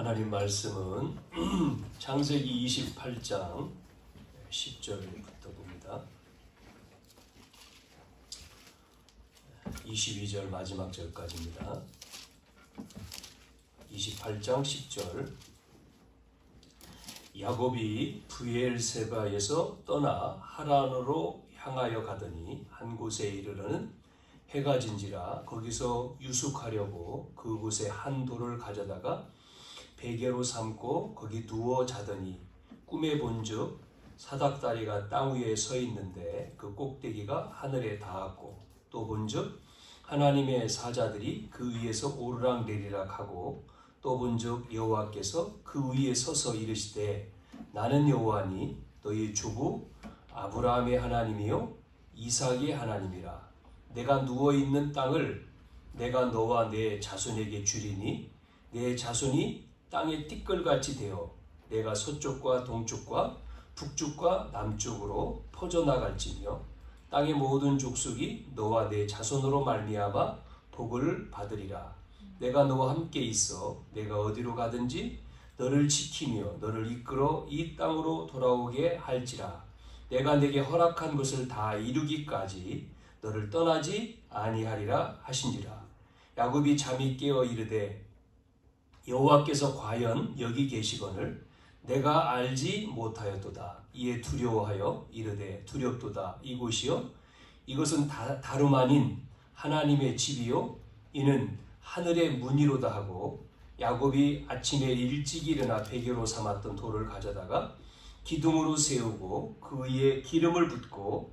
하나님 말씀은 창세기 28장 10절부터 봅니다. 22절 마지막 절까지입니다. 28장 10절. 야곱이 브엘세바에서 떠나 하란으로 향하여 가더니 한 곳에 이르러는 해가 진지라 거기서 유숙하려고 그곳에 한 돌을 가져다가 베개로 삼고 거기 누워 자더니 꿈에 본즉 사닥다리가 땅 위에 서 있는데 그 꼭대기가 하늘에 닿았고 또 본즉 하나님의 사자들이 그 위에서 오르락내리락 하고 또 본즉 여호와께서 그 위에 서서 이르시되 나는 여호와니 너희 주부 아브라함의 하나님이요 이삭의 하나님이라. 내가 누워있는 땅을 내가 너와 내 자손에게 주리니 내 자손이 땅의 띠끌같이 되어 내가 서쪽과 동쪽과 북쪽과 남쪽으로 퍼져나갈지며 땅의 모든 족속이 너와 내 자손으로 말미암아 복을 받으리라. 내가 너와 함께 있어 내가 어디로 가든지 너를 지키며 너를 이끌어 이 땅으로 돌아오게 할지라. 내가 내게 허락한 것을 다 이루기까지 너를 떠나지 아니하리라 하신지라. 야곱이 잠이 깨어 이르되 여호와께서 과연 여기 계시거늘 내가 알지 못하였도다. 이에 두려워하여 이르되 두렵도다. 이곳이요 이것은 다름 아닌 하나님의 집이요 이는 하늘의 문이로다 하고 야곱이 아침에 일찍 일어나 베개로 삼았던 돌을 가져다가 기둥으로 세우고 그 위에 기름을 붓고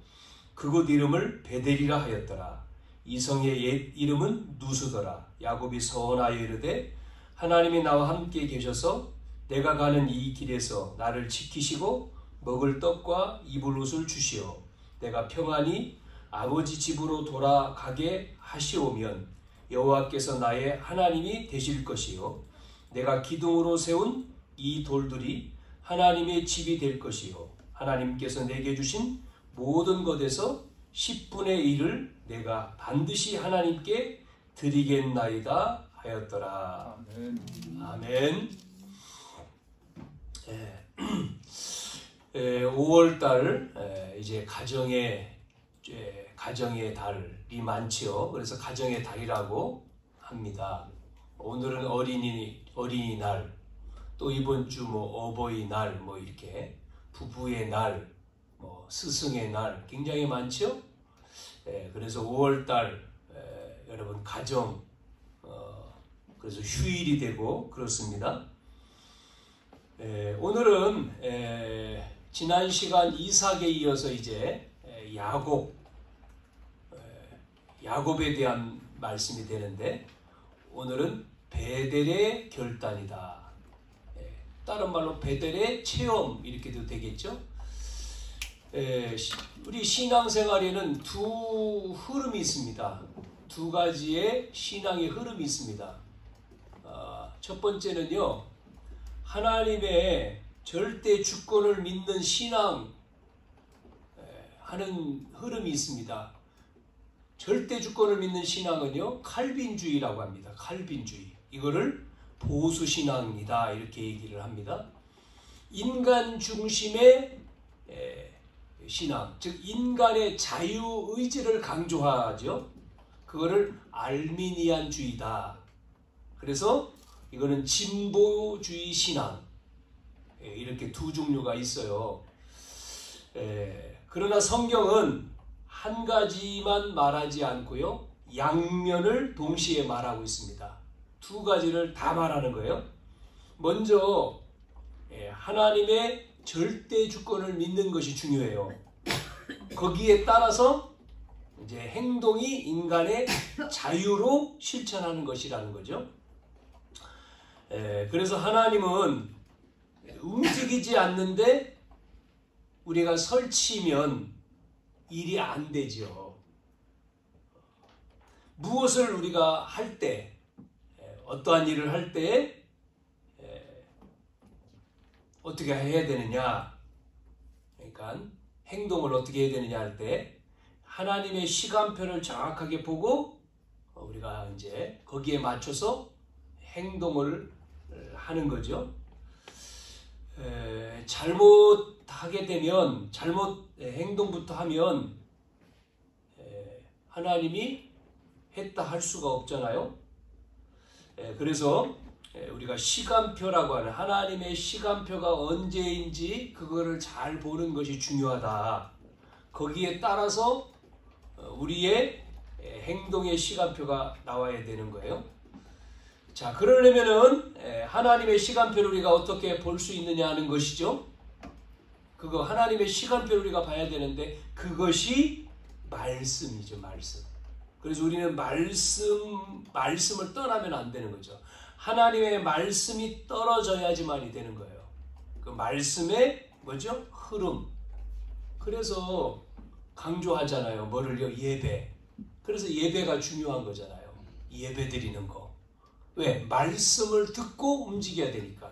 그곳 이름을 베델이라 하였더라. 이 성의 옛 이름은 누수더라. 야곱이 서원하여 이르되 하나님이 나와 함께 계셔서 내가 가는 이 길에서 나를 지키시고 먹을 떡과 입을 옷을 주시오. 내가 평안히 아버지 집으로 돌아가게 하시오면 여호와께서 나의 하나님이 되실 것이요 내가 기둥으로 세운 이 돌들이 하나님의 집이 될 것이요 하나님께서 내게 주신 모든 것에서 10분의 1을 내가 반드시 하나님께 드리겠나이다 하였더라. 아멘. 아멘. 5월달 이제 가정의 달이 많지요. 그래서 가정의 달이라고 합니다. 오늘은 어린이날, 또 이번 주 어버이날, 이렇게 부부의 날, 스승의 날 굉장히 많죠. 그래서 5월달 여러분 가정 그래서 휴일이 되고 그렇습니다. 오늘은 지난 시간 이삭에 이어서 이제 야곱에 대한 말씀이 되는데 오늘은 베델의 결단이다. 다른 말로 베델의 체험 이렇게도 되겠죠. 우리 신앙생활에는 두 흐름이 있습니다. 두 가지의 신앙의 흐름이 있습니다. 첫 번째는요, 하나님의 절대 주권을 믿는 신앙 하는 흐름이 있습니다. 절대 주권을 믿는 신앙은요, 칼빈주의라고 합니다. 칼빈주의. 이거를 보수신앙이다 이렇게 얘기를 합니다. 인간 중심의 신앙, 즉 인간의 자유의지를 강조하죠. 그거를 알미니안주의다. 그래서 이거는 진보주의 신앙 이렇게 두 종류가 있어요. 그러나 성경은 한 가지만 말하지 않고요. 양면을 동시에 말하고 있습니다. 두 가지를 다 말하는 거예요. 먼저 하나님의 절대 주권을 믿는 것이 중요해요. 거기에 따라서 이제 행동이 인간의 자유로 실천하는 것이라는 거죠. 그래서 하나님은 움직이지 않는데 우리가 설치면 일이 안 되죠. 무엇을 우리가 할 때, 어떠한 일을 할 때 어떻게 해야 되느냐, 그러니까 행동을 어떻게 해야 되느냐 할 때 하나님의 시간표를 정확하게 보고 우리가 이제 거기에 맞춰서 행동을 하는 거죠. 잘못하게 되면 잘못 행동부터 하면 하나님이 했다 할 수가 없잖아요. 그래서 우리가 시간표라고 하는 하나님의 시간표가 언제인지 그거를 잘 보는 것이 중요하다. 거기에 따라서 우리의 행동의 시간표가 나와야 되는 거예요. 자, 그러려면은 하나님의 시간표를 우리가 어떻게 볼 수 있느냐 하는 것이죠. 그거 하나님의 시간표를 우리가 봐야 되는데 그것이 말씀이죠. 말씀. 그래서 우리는 말씀을 떠나면 안 되는 거죠. 하나님의 말씀이 떨어져야지만이 되는 거예요. 그 말씀의 뭐죠? 흐름. 그래서 강조하잖아요. 뭐를요? 예배. 그래서 예배가 중요한 거잖아요. 예배 드리는 거. 왜? 말씀을 듣고 움직여야 되니까.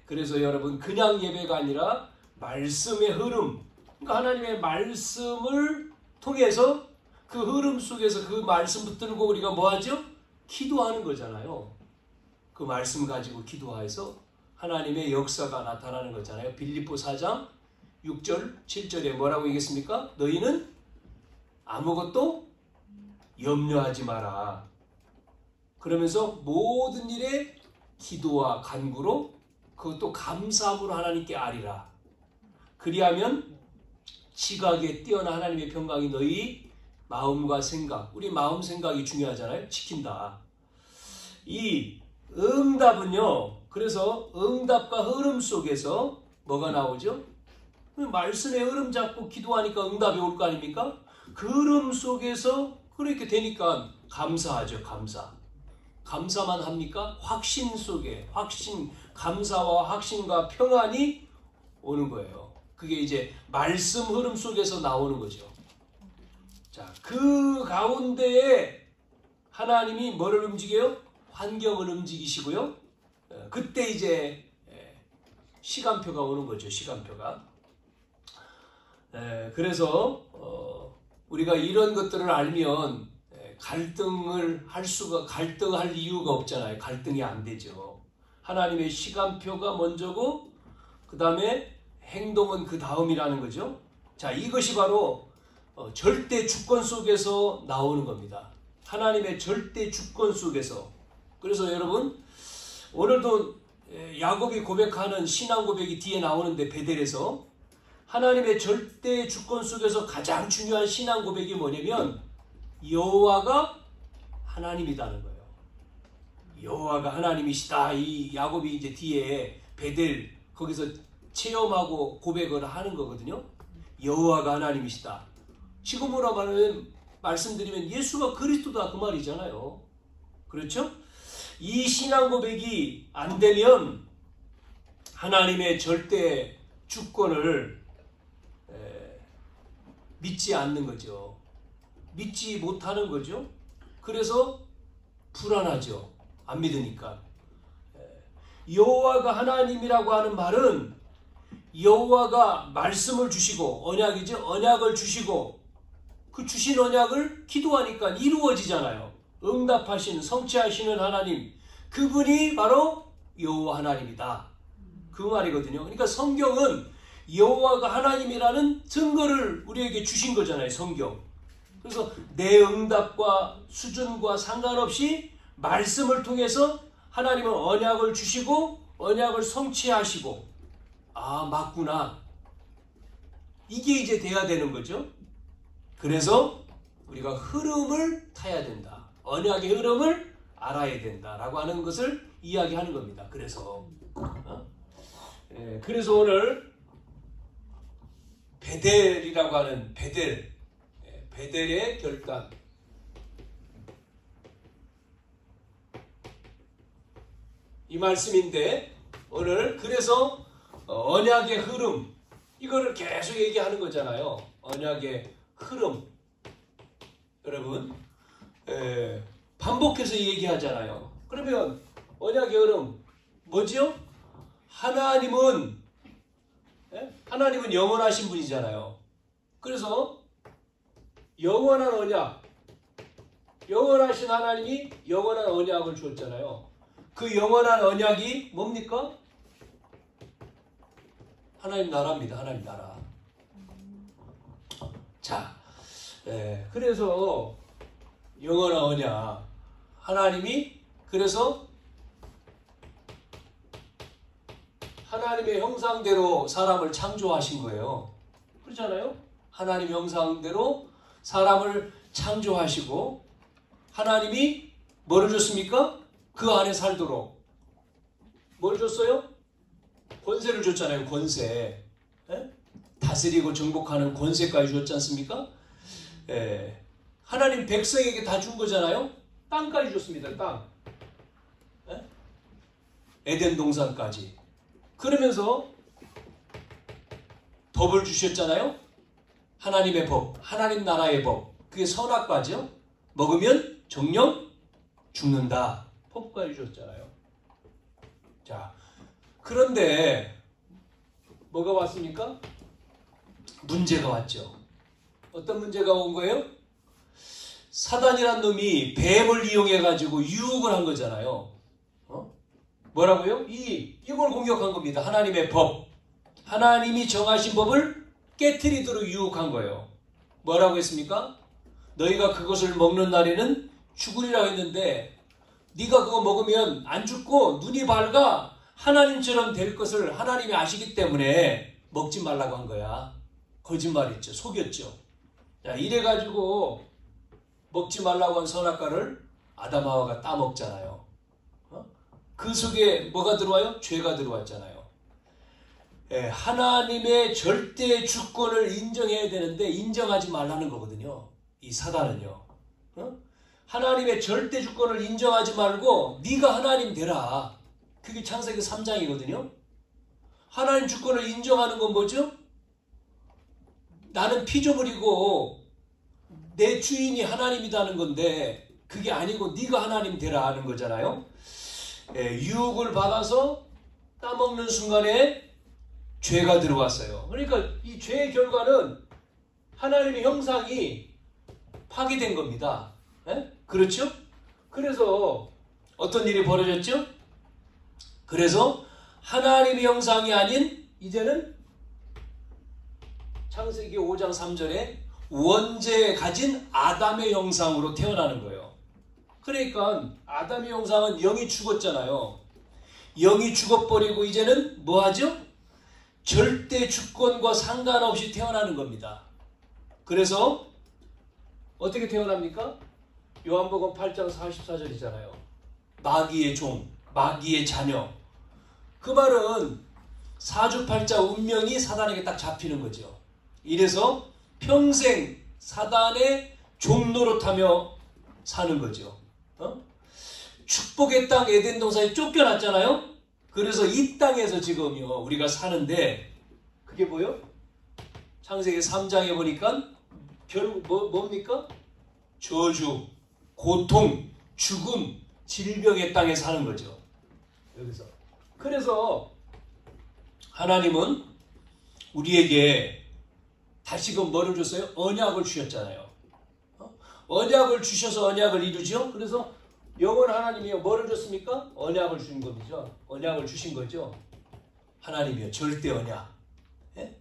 그래서 여러분 그냥 예배가 아니라 말씀의 흐름. 그러니까 하나님의 말씀을 통해서 그 흐름 속에서 그 말씀 붙들고 우리가 뭐 하죠? 기도하는 거잖아요. 그 말씀 가지고 기도해서 하나님의 역사가 나타나는 거잖아요. 빌립보 4장 6절 7절에 뭐라고 얘기했습니까? 너희는 아무것도 염려하지 마라. 그러면서 모든 일에 기도와 간구로 그것도 감사함으로 하나님께 아리라. 그리하면 지각에 뛰어난 하나님의 평강이 너희 마음과 생각, 우리 마음 생각이 중요하잖아요. 지킨다. 이 응답은요. 그래서 응답과 흐름 속에서 뭐가 나오죠? 말씀의 흐름 잡고 기도하니까 응답이 올 거 아닙니까? 그 흐름 속에서 그렇게 되니까 감사하죠. 감사. 감사만 합니까? 확신 속에 감사와 확신과 평안이 오는 거예요. 그게 이제 말씀 흐름 속에서 나오는 거죠. 자, 그 가운데에 하나님이 뭐를 움직여요? 환경을 움직이시고요. 그때 이제 시간표가 오는 거죠. 시간표가. 그래서 우리가 이런 것들을 알면 갈등할 이유가 없잖아요. 갈등이 안 되죠. 하나님의 시간표가 먼저고 그 다음에 행동은 그 다음이라는 거죠. 자, 이것이 바로 절대 주권 속에서 나오는 겁니다. 하나님의 절대 주권 속에서. 그래서 여러분 오늘도 야곱이 고백하는 신앙 고백이 뒤에 나오는데 베델에서 하나님의 절대 주권 속에서 가장 중요한 신앙 고백이 뭐냐면 여호와가 하나님이라는 거예요. 여호와가 하나님이시다. 이 야곱이 이제 뒤에 베델 거기서 체험하고 고백을 하는 거거든요. 여호와가 하나님이시다. 지금으로 말씀드리면 예수가 그리스도다 그 말이잖아요. 그렇죠? 이 신앙 고백이 안 되면 하나님의 절대 주권을 믿지 않는 거죠. 믿지 못하는 거죠. 그래서 불안하죠. 안 믿으니까. 여호와가 하나님이라고 하는 말은 여호와가 말씀을 주시고 언약이죠. 언약을 주시고 그 주신 언약을 기도하니까 이루어지잖아요. 응답하시는 성취하시는 하나님, 그분이 바로 여호와 하나님이다. 그 말이거든요. 그러니까 성경은 여호와가 하나님이라는 증거를 우리에게 주신 거잖아요. 성경. 그래서 내 응답과 수준과 상관없이 말씀을 통해서 하나님은 언약을 주시고 언약을 성취하시고 아 맞구나. 이게 이제 돼야 되는 거죠. 그래서 우리가 흐름을 타야 된다. 언약의 흐름을 알아야 된다라고 하는 것을 이야기하는 겁니다. 그래서 그래서 오늘 베델이라고 하는 베델의 결단. 이 말씀인데 오늘 그래서 언약의 흐름 이거를 계속 얘기하는 거잖아요. 언약의 흐름. 여러분 반복해서 얘기하잖아요. 그러면 언약의 흐름 뭐죠? 하나님은 영원하신 분이잖아요. 그래서 영원한 언약, 영원하신 하나님이 영원한 언약을 주었잖아요. 그 영원한 언약이 뭡니까? 하나님 나라입니다. 하나님 나라. 자, 그래서 영원한 언약 하나님이 그래서 하나님의 형상대로 사람을 창조하신 거예요. 그렇잖아요? 하나님 형상대로 사람을 창조하시고 하나님이 뭐를 줬습니까? 그 안에 살도록 뭘 줬어요? 권세를 줬잖아요. 권세. 다스리고 정복하는 권세까지 줬지 않습니까? 하나님 백성에게 다 준 거잖아요. 땅까지 줬습니다. 땅. 에덴 동산까지. 그러면서 법을 주셨잖아요. 하나님의 법, 하나님 나라의 법. 그게 선악과죠. 먹으면 정령 죽는다. 법까지 주셨잖아요. 자, 그런데 뭐가 왔습니까? 문제가 왔죠. 어떤 문제가 온 거예요? 사단이란 놈이 뱀을 이용해가지고 유혹을 한 거잖아요. 뭐라고요? 이걸 공격한 겁니다. 하나님의 법. 하나님이 정하신 법을 깨트리도록 유혹한 거예요. 뭐라고 했습니까? 너희가 그것을 먹는 날에는 죽으리라고 했는데 네가 그거 먹으면 안 죽고 눈이 밝아 하나님처럼 될 것을 하나님이 아시기 때문에 먹지 말라고 한 거야. 거짓말했죠. 속였죠. 자, 이래가지고 먹지 말라고 한 선악과를 아담 하와가 따먹잖아요. 그 속에 뭐가 들어와요? 죄가 들어왔잖아요. 하나님의 절대 주권을 인정해야 되는데 인정하지 말라는 거거든요. 이 사단은요. 하나님의 절대 주권을 인정하지 말고 네가 하나님 되라. 그게 창세기 3장이거든요. 하나님 주권을 인정하는 건 뭐죠? 나는 피조물이고 내 주인이 하나님이라는 건데 그게 아니고 네가 하나님 되라 하는 거잖아요. 유혹을 받아서 따먹는 순간에 죄가 들어왔어요. 그러니까 이 죄의 결과는 하나님의 형상이 파괴된 겁니다. 그렇죠? 그래서 어떤 일이 벌어졌죠? 그래서 하나님의 형상이 아닌 이제는 창세기 5장 3절에 원죄에 가진 아담의 형상으로 태어나는 거예요. 그러니까 아담의 형상은 영이 죽었잖아요. 영이 죽어버리고 이제는 뭐하죠? 절대 주권과 상관없이 태어나는 겁니다. 그래서 어떻게 태어납니까? 요한복음 8장 44절이잖아요. 마귀의 종, 마귀의 자녀. 그 말은 사주팔자 운명이 사단에게 딱 잡히는 거죠. 이래서 평생 사단의 종노릇하며 사는 거죠. 축복의 땅 에덴 동산에 쫓겨났잖아요. 그래서 이 땅에서 지금요 우리가 사는데 그게 뭐요? 창세기 3장에 보니까 결국 뭡니까? 저주, 고통, 죽음, 질병의 땅에 사는 거죠. 여기서. 그래서 하나님은 우리에게 다시금 뭐를 줬어요? 언약을 주셨잖아요. 언약을 주셔서 언약을 이루죠. 그래서 영원 하나님이요 뭐를 줬습니까? 언약을 주신 거죠. 언약을 주신 거죠. 하나님이요 절대 언약.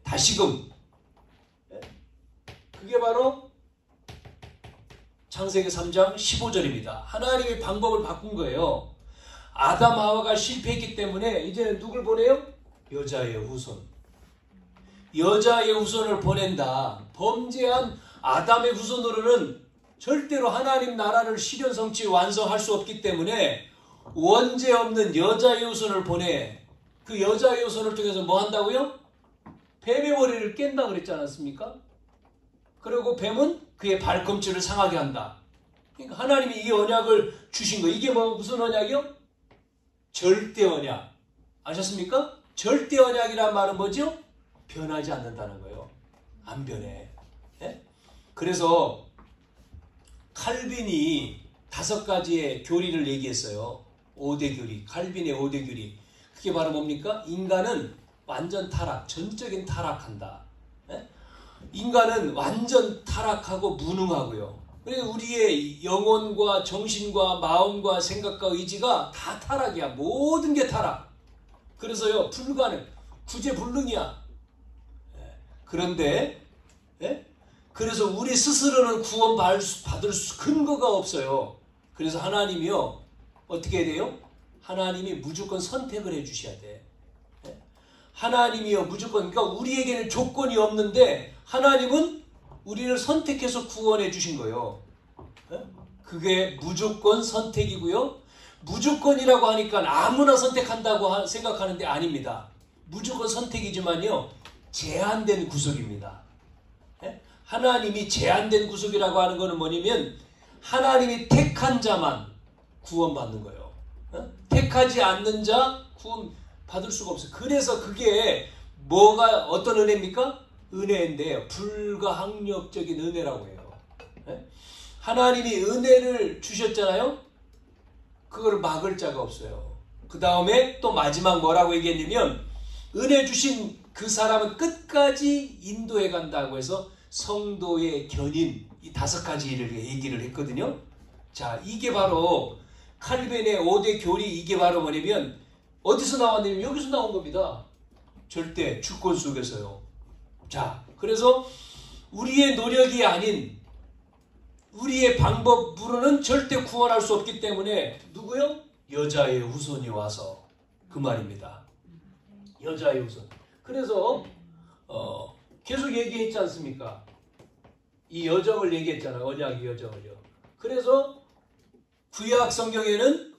다시금. 그게 바로 창세기 3장 15절입니다. 하나님의 방법을 바꾼 거예요. 아담 하와가 실패했기 때문에 이제는 누굴 보내요? 여자의 후손. 여자의 후손을 보낸다. 범죄한 아담의 후손으로는 절대로 하나님 나라를 실현 성취 완성할 수 없기 때문에 원죄 없는 여자의 후손을 보내. 그 여자의 후손을 통해서 뭐 한다고요? 뱀의 머리를 깬다 그랬지 않았습니까? 그리고 뱀은 그의 발꿈치를 상하게 한다. 그러니까 하나님이 이 언약을 주신 거. 이게 무슨 언약이요? 절대 언약. 아셨습니까? 절대 언약이란 말은 뭐죠? 변하지 않는다는 거예요. 안 변해. 그래서 칼빈이 5가지의 교리를 얘기했어요. 5대 교리. 칼빈의 5대 교리. 그게 바로 뭡니까? 인간은 완전 타락, 전적인 타락한다. 인간은 완전 타락하고 무능하고요. 그래서 우리의 영혼과 정신과 마음과 생각과 의지가 다 타락이야. 모든 게 타락. 그래서요, 불가능, 구제불능이야. 그런데 그래서 우리 스스로는 구원받을 근거가 없어요. 그래서 하나님이요, 어떻게 해야 돼요? 하나님이 무조건 선택을 해 주셔야 돼. 하나님이요, 무조건, 그러니까 우리에게는 조건이 없는데 하나님은 우리를 선택해서 구원해 주신 거예요. 그게 무조건 선택이고요. 무조건이라고 하니까 아무나 선택한다고 생각하는데 아닙니다. 무조건 선택이지만요, 제한된 구속입니다. 하나님이 제한된 구속이라고 하는 것은 뭐냐면 하나님이 택한 자만 구원받는 거예요. 택하지 않는 자 구원 받을 수가 없어요. 그래서 그게 뭐가 어떤 은혜입니까? 은혜인데 불가항력적인 은혜라고 해요. 하나님이 은혜를 주셨잖아요. 그걸 막을 자가 없어요. 그 다음에 또 마지막 뭐라고 얘기했냐면 은혜 주신 그 사람은 끝까지 인도해 간다고 해서 성도의 견인, 이 5가지를 얘기를 했거든요. 자, 이게 바로 칼빈의 5대 교리, 이게 바로 뭐냐면 어디서 나왔냐면 여기서 나온 겁니다. 절대 주권 속에서요. 자, 그래서 우리의 노력이 아닌 우리의 방법으로는 절대 구원할 수 없기 때문에 누구요? 여자의 후손이 와서, 그 말입니다. 여자의 후손. 그래서 계속 얘기했지 않습니까? 이 여정을 얘기했잖아요. 언약의 여정을요. 그래서 구약 성경에는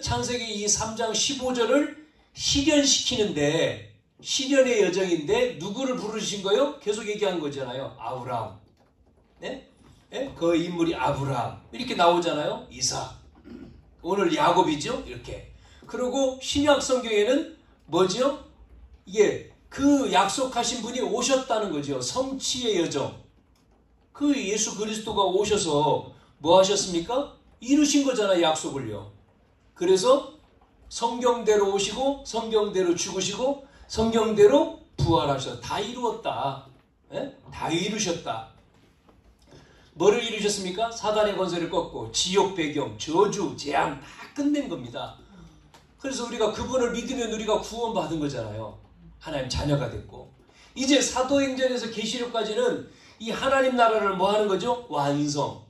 창세기 이 3장 15절을 실현시키는데, 실현의 여정인데 누구를 부르신 거예요? 계속 얘기한 거잖아요. 아브라함. 그 인물이 아브라함. 이렇게 나오잖아요. 이삭. 오늘 야곱이죠. 이렇게. 그리고 신약 성경에는 뭐죠? 이게 그 약속하신 분이 오셨다는 거죠. 성취의 여정. 그 예수 그리스도가 오셔서 뭐 하셨습니까? 이루신 거잖아요. 약속을요. 그래서 성경대로 오시고 성경대로 죽으시고 성경대로 부활하셔. 다 이루었다. 다 이루셨다. 뭐를 이루셨습니까? 사단의 권세를 꺾고 지옥 배경, 저주, 재앙 다 끝낸 겁니다. 그래서 우리가 그분을 믿으면 우리가 구원받은 거잖아요. 하나님 자녀가 됐고. 이제 사도행전에서 계시록까지는 이 하나님 나라를 뭐 하는 거죠? 완성.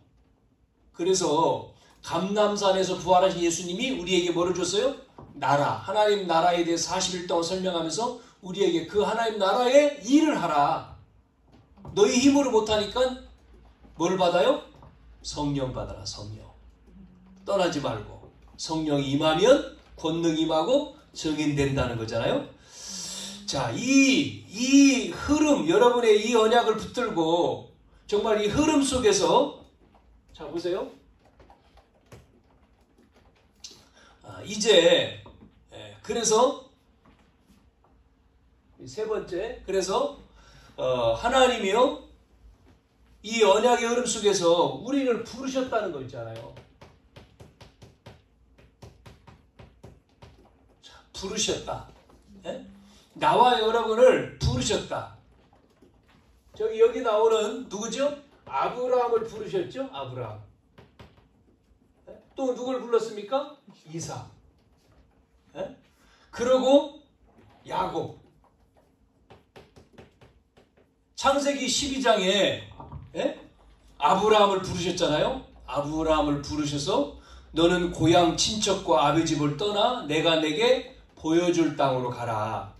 그래서 감람산에서 부활하신 예수님이 우리에게 뭐를 줬어요? 나라. 하나님 나라에 대해 40일 동안 설명하면서 우리에게 그 하나님 나라의 일을 하라. 너희 힘으로 못하니까 뭘 받아요? 성령 받아라. 성령. 떠나지 말고. 성령이 임하면 권능이 임하고 증인된다는 거잖아요. 자, 이 흐름, 여러분의 이 언약을 붙들고 정말 이 흐름 속에서, 자 보세요. 이제 그래서 세 번째, 그래서 하나님이요, 이 언약의 흐름 속에서 우리를 부르셨다는 거 있잖아요. 자, 부르셨다. 나와 여러분을 부르셨다. 여기 나오는 누구죠? 아브라함을 부르셨죠? 아브라함. 또 누굴 불렀습니까? 이삭. 그리고 야곱. 창세기 12장에 아브라함을 부르셨잖아요. 아브라함을 부르셔서 너는 고향 친척과 아비 집을 떠나 내가 내게 보여줄 땅으로 가라.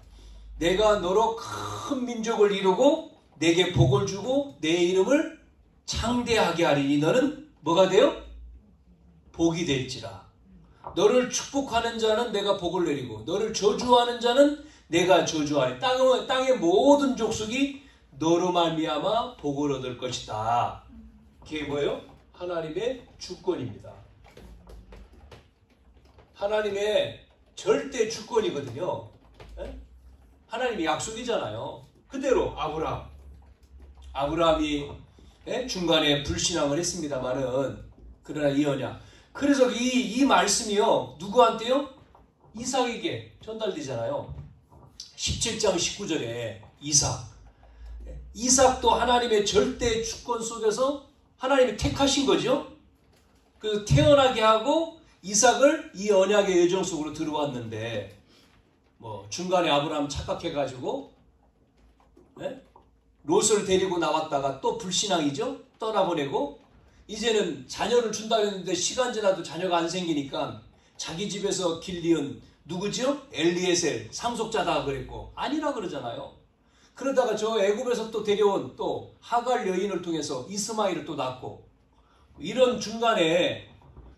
내가 너로 큰 민족을 이루고 내게 복을 주고 내 이름을 창대하게 하리니 너는 뭐가 돼요? 복이 될지라. 너를 축복하는 자는 내가 복을 내리고 너를 저주하는 자는 내가 저주하리. 땅의 모든 족속이 너로 말미암아 복을 얻을 것이다. 그게 뭐예요? 하나님의 주권입니다. 하나님의 절대 주권이거든요. 하나님의 약속이잖아요. 그대로 아브라함이 중간에 불신앙을 했습니다만은, 그러나 이 언약. 그래서 이 말씀이요, 누구한테요? 이삭에게 전달되잖아요. 17장 19절에 이삭. 이삭도 하나님의 절대 주권 속에서 하나님이 택하신 거죠. 그 태어나게 하고 이삭을 이 언약의 여정 속으로 들어왔는데 뭐 중간에 아브라함 착각해가지고 롯을 데리고 나왔다가 또 불신앙이죠. 떠나보내고 이제는 자녀를 준다 했는데 시간 지나도 자녀가 안 생기니까 자기 집에서 길리은 누구죠? 엘리에셀 상속자다 그랬고 아니라 그러잖아요. 그러다가 저 애굽에서 또 데려온 또 하갈 여인을 통해서 이스마엘을 또 낳고 이런 중간에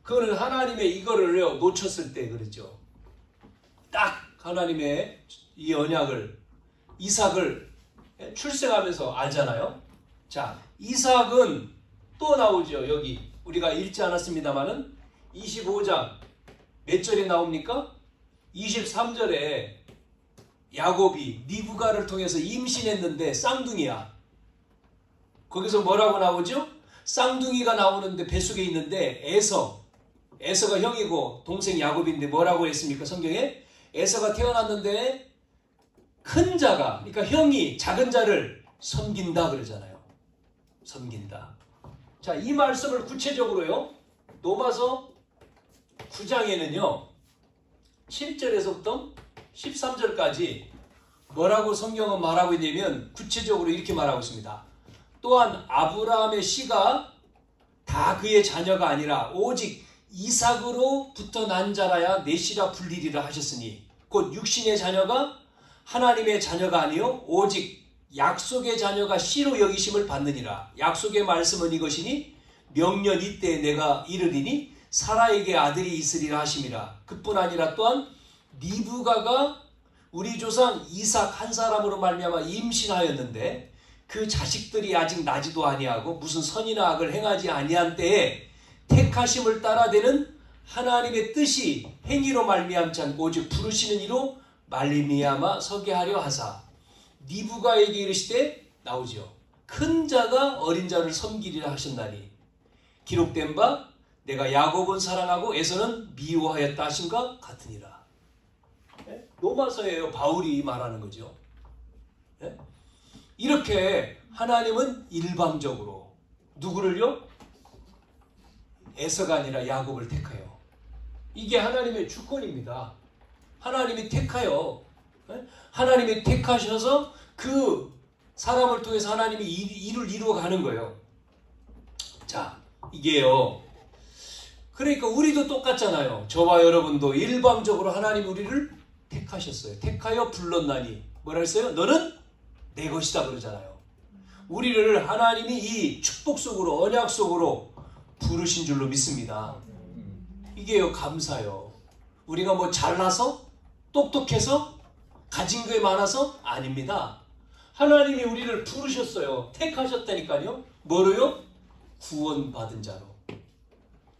그거는 하나님의 이거를 놓쳤을 때 그러죠. 딱 하나님의 이 언약을 이삭을 출생하면서 알잖아요. 자, 이삭은 또 나오죠. 여기 우리가 읽지 않았습니다만은 25장 몇 절에 나옵니까? 23절에 야곱이 리브가를 통해서 임신했는데 쌍둥이야. 거기서 뭐라고 나오죠? 쌍둥이가 나오는데 뱃속에 있는데 에서가 형이고 동생 야곱인데 뭐라고 했습니까? 성경에 에서가 태어났는데 큰 자가 그러니까 형이 작은 자를 섬긴다 그러잖아요. 섬긴다. 자, 이 말씀을 구체적으로요. 로마서 9장에는요. 7절에서부터 13절까지 뭐라고 성경은 말하고 있냐면 구체적으로 이렇게 말하고 있습니다. 또한 아브라함의 씨가 다 그의 자녀가 아니라 오직 이삭으로부터 난 자라야 내 씨라 불리리라 하셨으니 곧 육신의 자녀가 하나님의 자녀가 아니요 오직 약속의 자녀가 씨로 여기심을 받느니라. 약속의 말씀은 이것이니 명년 이때에 내가 이르리니 사라에게 아들이 있으리라 하심이라. 그뿐 아니라 또한 리브가가 우리 조상 이삭 한 사람으로 말미암아 임신하였는데 그 자식들이 아직 나지도 아니하고 무슨 선이나 악을 행하지 아니한 때에 택하심을 따라 되는 하나님의 뜻이 행위로 말미암지 않고 오직 부르시는 이로 말미암아 서게 하려 하사 리브가에게 이르시되 나오죠. 큰 자가 어린 자를 섬기리라 하셨나니 기록된 바 내가 야곱은 사랑하고 에서는 미워하였다 하신가 같으니라. 로마서예요. 바울이 말하는 거죠. 이렇게 하나님은 일방적으로 누구를요? 에서가 아니라 야곱을 택하여. 이게 하나님의 주권입니다. 하나님이 택하여. 하나님이 택하셔서 그 사람을 통해서 하나님이 일을 이루어가는 거예요. 자, 이게요. 그러니까 우리도 똑같잖아요. 저와 여러분도 일방적으로 하나님 우리를 택하셨어요. 택하여 불렀나니 뭐라 했어요? 너는 내 것이다 그러잖아요. 우리를 하나님이 이 축복 속으로 언약 속으로 부르신 줄로 믿습니다. 이게요 감사요. 우리가 뭐 잘나서 똑똑해서 가진 게 많아서 아닙니다. 하나님이 우리를 부르셨어요. 택하셨다니까요. 뭐로요? 구원받은 자로.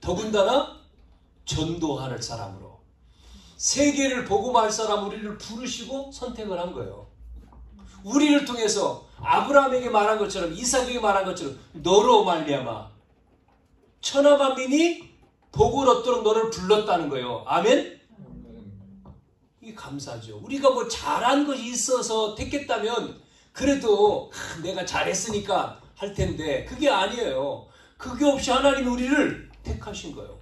더군다나 전도할 사람으로. 세계를 복음할 사람 우리를 부르시고 선택을 한 거예요. 우리를 통해서 아브라함에게 말한 것처럼 이삭에게 말한 것처럼 너로 말미암아 천하 만민이 복을 얻도록 너를 불렀다는 거예요. 아멘? 이게 감사죠. 우리가 뭐 잘한 것이 있어서 택했다면 그래도 내가 잘했으니까 할 텐데 그게 아니에요. 그게 없이 하나님이 우리를 택하신 거예요.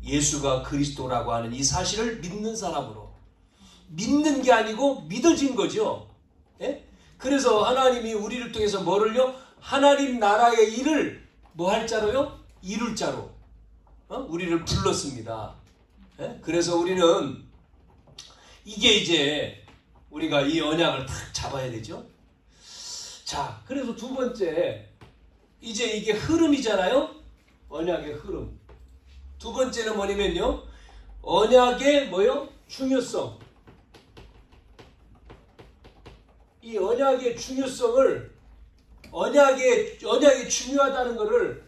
예수가 그리스도라고 하는 이 사실을 믿는 사람으로. 믿는 게 아니고 믿어진 거죠. 예? 그래서 하나님이 우리를 통해서 뭐를요? 하나님 나라의 일을 뭐 할 자로요? 이룰 자로 우리를 불렀습니다. 예? 그래서 우리는 이게 이제 우리가 이 언약을 딱 잡아야 되죠. 자, 그래서 두 번째 이제 이게 흐름이잖아요. 언약의 흐름. 두 번째는 뭐냐면요. 언약의 뭐요? 중요성. 이 언약의 중요성을 언약이 중요하다는 것을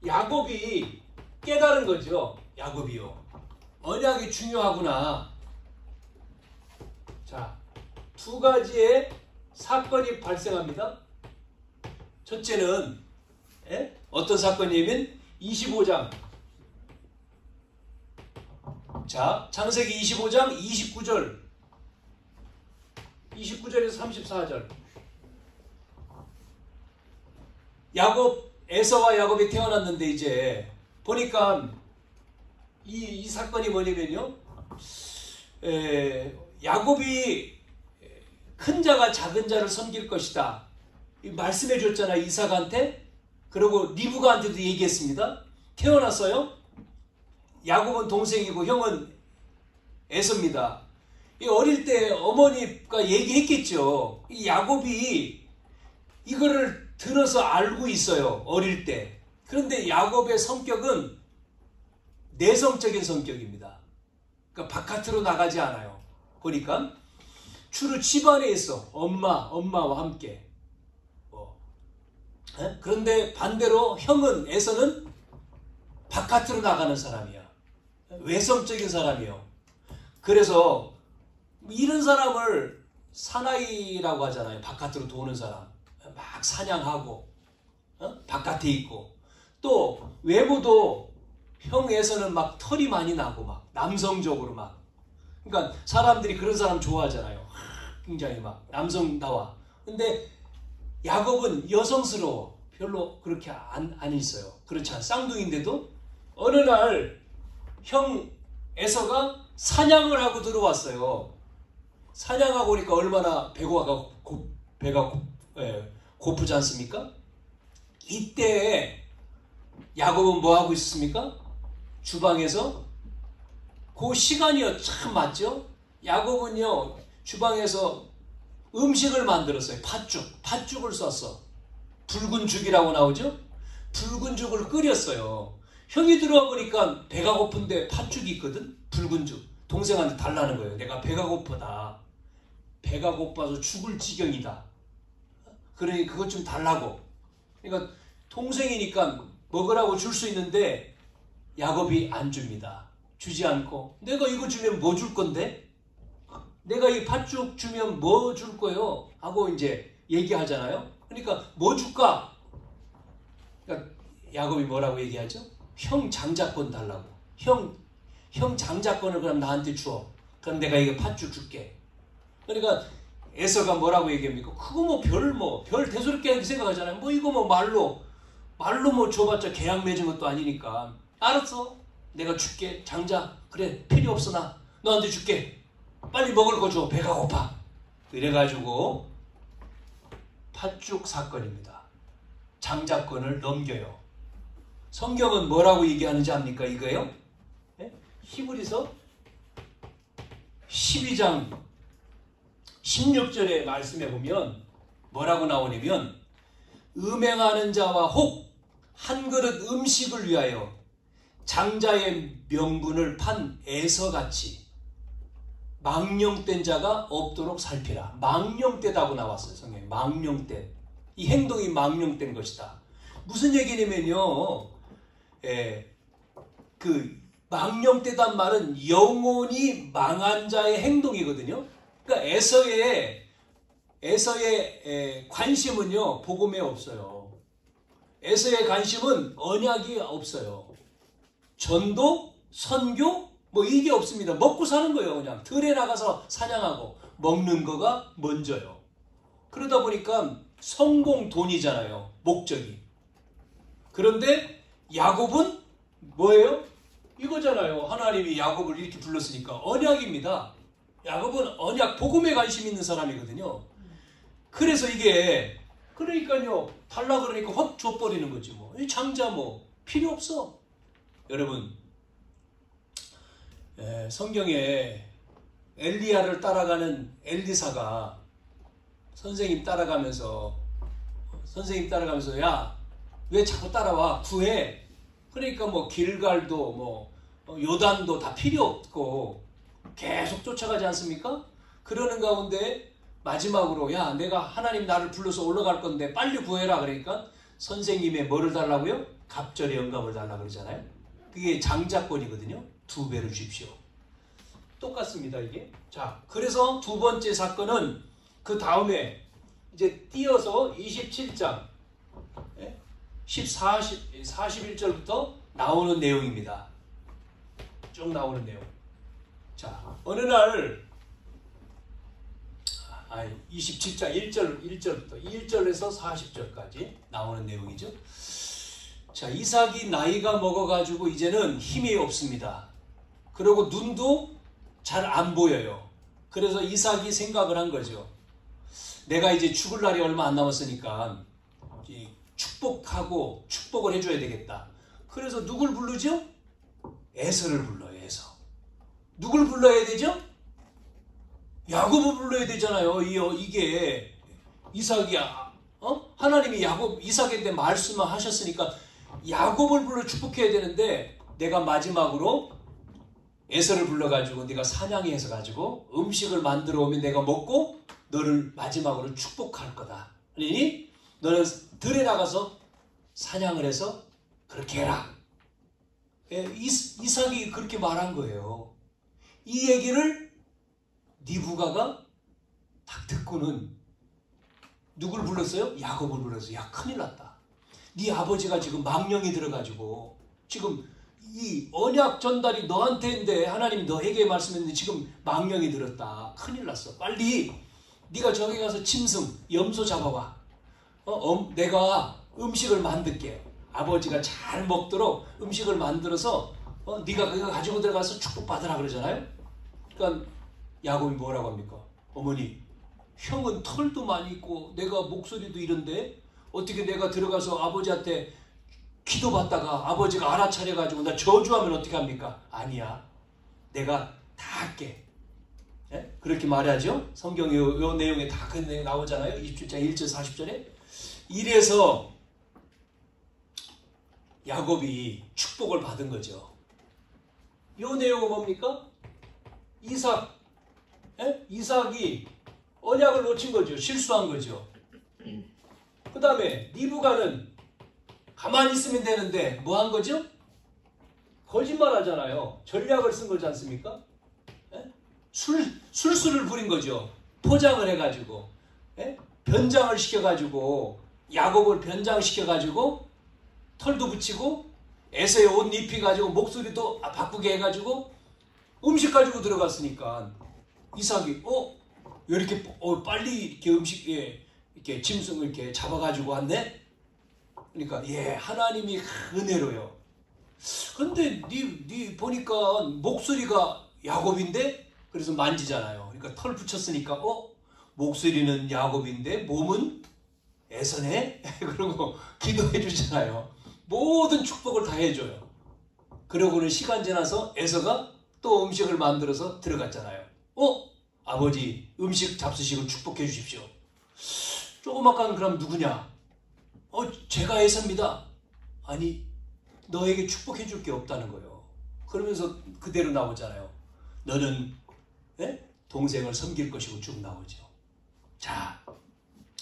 야곱이 깨달은 거죠. 야곱이요. 언약이 중요하구나. 자, 두 가지의 사건이 발생합니다. 첫째는 어떤 사건이냐면 25장. 자, 창세기 25장 29절. 29절에서 34절. 에서와 야곱이 태어났는데 이제 보니까 이 사건이 뭐냐면요. 야곱이 큰 자가 작은 자를 섬길 것이다. 말씀해 줬잖아, 이삭한테. 그리고 리브가한테도 얘기했습니다. 태어났어요. 야곱은 동생이고 형은 에서입니다. 어릴 때 어머니가 얘기했겠죠. 이 야곱이 이거를 들어서 알고 있어요. 어릴 때. 그런데 야곱의 성격은 내성적인 성격입니다. 그러니까 바깥으로 나가지 않아요. 보니까 주로 집안에 있어. 엄마와 함께. 그런데 반대로 형은 에서는 바깥으로 나가는 사람이야. 외성적인 사람이요. 그래서 이런 사람을 사나이라고 하잖아요. 바깥으로 도는 사람. 막 사냥하고 바깥에 있고 또 외모도 형에서는 막 털이 많이 나고 막 남성적으로 막 그러니까 사람들이 그런 사람 좋아하잖아요. 굉장히 막 남성다워. 근데 야곱은 여성스러워. 별로 그렇게 안 있어요. 그렇지 않아. 쌍둥이인데도 어느 날 형 에서가 사냥을 하고 들어왔어요. 사냥하고 오니까 얼마나 배가 고프지 않습니까? 이때 야곱은 뭐 하고 있었습니까? 주방에서 그 시간이요 참 맞죠? 야곱은요 주방에서 음식을 만들었어요. 팥죽을 썼어. 붉은 죽이라고 나오죠? 붉은 죽을 끓였어요. 형이 들어와 보니까 배가 고픈데 팥죽이 있거든? 붉은 죽. 동생한테 달라는 거예요. 내가 배가 고프다. 배가 고파서 죽을 지경이다. 그러니 그것 좀 달라고. 그러니까 동생이니까 먹으라고 줄 수 있는데 야곱이 안 줍니다. 주지 않고 내가 이거 주면 뭐 줄 건데? 내가 이 팥죽 주면 뭐 줄 거요? 하고 이제 얘기하잖아요. 그러니까 뭐 줄까? 그러니까 야곱이 뭐라고 얘기하죠? 형 장자권 달라고. 형 장자권을 그럼 나한테 줘. 그럼 내가 이거 팥죽 줄게. 그러니까 에서가 뭐라고 얘기합니까? 그거 별 대수롭게 생각하잖아요. 뭐 이거 말로 줘봤자 계약 맺은 것도 아니니까. 알았어. 내가 줄게. 장자. 그래 필요 없어 나. 너한테 줄게. 빨리 먹을 거 줘. 배가 고파. 이래가지고 팥죽 사건입니다. 장자권을 넘겨요. 성경은 뭐라고 얘기하는지 압니까? 이거요? 네? 히브리서 12장 16절의 말씀에 보면 뭐라고 나오냐면 음행하는 자와 혹 한 그릇 음식을 위하여 장자의 명분을 판 에서같이 망령된 자가 없도록 살피라. 망령되다고 나왔어요. 성경에 망령된. 이 행동이 망령된 것이다. 무슨 얘기냐면요. 그 망령되단 말은 영혼이 망한 자의 행동이거든요. 그러니까 에서의 관심은요. 복음에 없어요. 에서의 관심은 언약이 없어요. 전도, 선교 이게 없습니다. 먹고 사는 거예요. 그냥 들에 나가서 사냥하고 먹는 거가 먼저요. 그러다 보니까 성공 돈이잖아요. 목적이. 그런데 야곱은 뭐예요? 이거잖아요. 하나님이 야곱을 이렇게 불렀으니까 언약입니다. 야곱은 언약, 복음에 관심 있는 사람이거든요. 그래서 이게 그러니까요. 달라 그러니까 확 줘버리는 거지 뭐. 이 장자 필요 없어. 여러분 성경에 엘리야를 따라가는 엘리사가 선생님 따라가면서 야 왜 자꾸 따라와 구해. 그러니까 길갈도 요단도 다 필요 없고 계속 쫓아가지 않습니까? 그러는 가운데 마지막으로 야 내가 하나님 나를 불러서 올라갈 건데 빨리 구해라. 그러니까 선생님의 뭐를 달라고요? 갑절의 영감을 달라고 그러잖아요. 그게 장자권이거든요. 2배를 주십시오. 똑같습니다 이게. 자, 그래서 두 번째 사건은 그 다음에 이제 띄어서 27장 41절부터 나오는 내용입니다. 쭉 나오는 내용. 자, 어느 날 27장 1절부터 1절에서 40절까지 나오는 내용이죠. 자, 이삭이 나이가 먹어가지고 이제는 힘이 없습니다. 그리고 눈도 잘 안 보여요. 그래서 이삭이 생각을 한 거죠. 내가 이제 죽을 날이 얼마 안 남았으니까 축복을 해줘야 되겠다. 그래서 누굴 부르죠? 에서를 불러요. 에서. 누굴 불러야 되죠? 야곱을 불러야 되잖아요. 이게 이삭이야. 하나님이 이삭한테 말씀을 하셨으니까 야곱을 불러 축복해야 되는데 내가 마지막으로 에서를 불러가지고 네가 사냥해 해서 가지고 음식을 만들어 오면 내가 먹고 너를 마지막으로 축복할 거다. 그러니 너는 들에 나가서 사냥을 해서 그렇게 해라. 이삭이 그렇게 말한 거예요. 이 얘기를 리브가가 딱 듣고는 누굴 불렀어요? 야곱을 불렀어요. 야, 큰일 났다. 네 아버지가 지금 망령이 들어가지고 지금 이 언약 전달이 너한테인데 하나님이 너에게 말씀했는데 지금 망령이 들었다. 큰일 났어. 빨리 네가 저기 가서 짐승, 염소 잡아와. 내가 음식을 만들게. 아버지가 잘 먹도록 음식을 만들어서 네가 그거 가지고 들어가서 축복받으라 그러잖아요. 그러니까 야곱이 뭐라고 합니까? 어머니, 형은 털도 많이 있고 내가 목소리도 이런데 어떻게 내가 들어가서 아버지한테 기도받다가 아버지가 알아차려가지고 나 저주하면 어떻게 합니까? 아니야. 내가 다 할게. 네? 그렇게 말하죠. 성경 요 내용에 다 그 내용 나오잖아요. 27장 1절 40절에. 이래서 야곱이 축복을 받은 거죠. 요 내용은 뭡니까? 이삭이 언약을 놓친 거죠. 실수한 거죠. 그 다음에 리브가는 가만히 있으면 되는데 뭐 한 거죠? 거짓말 하잖아요. 전략을 쓴 거지 않습니까? 술수를 부린 거죠. 포장을 해가지고 변장을 시켜가지고 야곱을 변장시켜가지고 털도 붙이고 에서의 옷 입혀가지고 목소리도 바꾸게 해가지고 음식 가지고 들어갔으니까 이삭이 왜 이렇게 빨리 이렇게 음식 이렇게 짐승을 이렇게 잡아가지고 왔네? 그러니까 하나님이 은혜로요. 근데 네 보니까 목소리가 야곱인데 그래서 만지잖아요. 그러니까 털 붙였으니까 목소리는 야곱인데 몸은 에서네? 그러고 기도해 주잖아요. 모든 축복을 다 해줘요. 그러고는 시간 지나서 에서가 또 음식을 만들어서 들어갔잖아요. 아버지 음식 잡수시고 축복해 주십시오. 조그맣게는 그럼 누구냐? 제가 에서입니다. 아니, 너에게 축복해 줄 게 없다는 거예요. 그러면서 그대로 나오잖아요. 너는 동생을 섬길 것이고 쭉 나오죠. 자,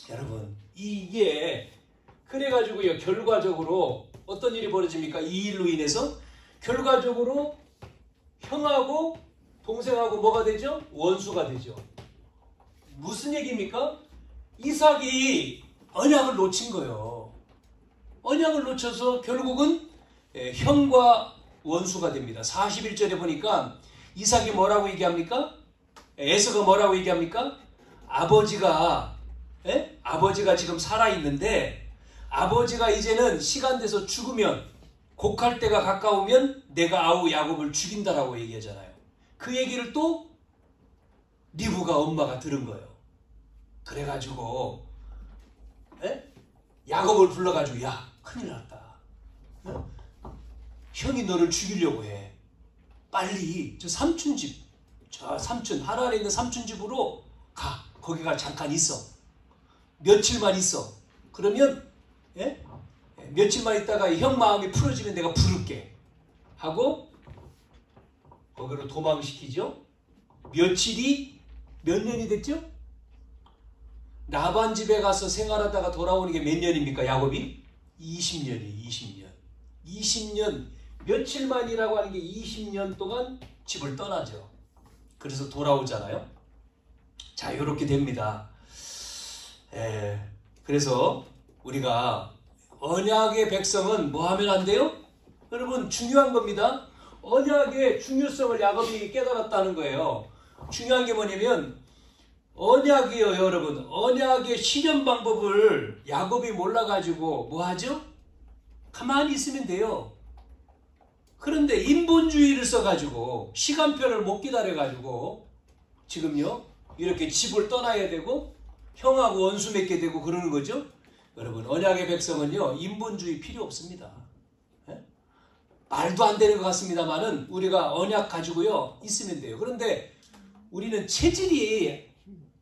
여러분, 이게 그래가지고요, 결과적으로 어떤 일이 벌어집니까? 이 일로 인해서 결과적으로 형하고 동생하고 뭐가 되죠? 원수가 되죠. 무슨 얘기입니까? 이삭이 언약을 놓친 거예요. 언약을 놓쳐서 결국은 형과 원수가 됩니다. 41절에 보니까 이삭이 뭐라고 얘기합니까? 에서가 뭐라고 얘기합니까? 아버지가 지금 살아있는데 아버지가 이제는 시간 돼서 죽으면 곡할 때가 가까우면 내가 야곱을 죽인다라고 얘기하잖아요. 그 얘기를 또 리브가 엄마가 들은 거예요. 그래가지고 야곱을 불러가지고 야, 큰일 났다. 형이 너를 죽이려고 해. 빨리 저 삼촌 집, 하란에 있는 삼촌 집으로 가. 거기가 잠깐 있어. 며칠만 있어. 그러면 며칠만 있다가 형 마음이 풀어지면 내가 부를게 하고 거기로 도망시키죠. 며칠이 몇 년이 됐죠? 라반 집에 가서 생활하다가 돌아오는 게 몇 년입니까? 야곱이? 20년이에요. 20년 며칠만이라고 하는 게 20년 동안 집을 떠나죠. 그래서 돌아오잖아요. 자, 이렇게 됩니다. 그래서 우리가 언약의 백성은 뭐 하면 안 돼요? 여러분, 중요한 겁니다. 언약의 중요성을 야곱이 깨달았다는 거예요. 중요한 게 뭐냐면 언약이요, 여러분. 언약의 실현 방법을 야곱이 몰라가지고 뭐 하죠? 가만히 있으면 돼요. 그런데 인본주의를 써가지고 시간표를 못 기다려가지고 지금요 이렇게 집을 떠나야 되고 형하고 원수 맺게 되고 그러는 거죠. 여러분, 언약의 백성은요 인본주의 필요 없습니다. 예? 말도 안 되는 것 같습니다만은 우리가 언약 가지고요 있으면 돼요. 그런데 우리는 체질이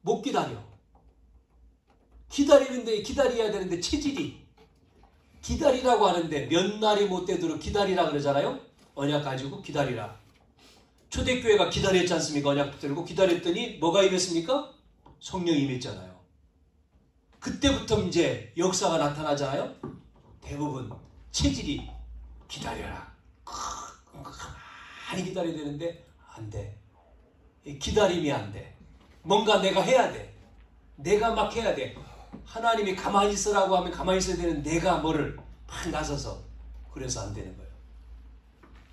못 기다려. 기다리는데 기다려야 되는데 체질이 기다리라고 하는데 몇 날이 못 되도록 기다리라 그러잖아요. 언약 가지고 기다리라. 초대교회가 기다렸지 않습니까? 언약 붙들고 기다렸더니 뭐가 임했습니까? 성령이 임했잖아요. 그때부터 이제 역사가 나타나잖아요. 대부분 체질이 기다려라. 가만히 기다려야 되는데 안 돼. 기다림이 안 돼. 뭔가 내가 해야 돼. 내가 막 해야 돼. 하나님이 가만히 있으라고 하면 가만히 있어야 되는 내가 뭐를 막 나서서 그래서 안 되는 거예요.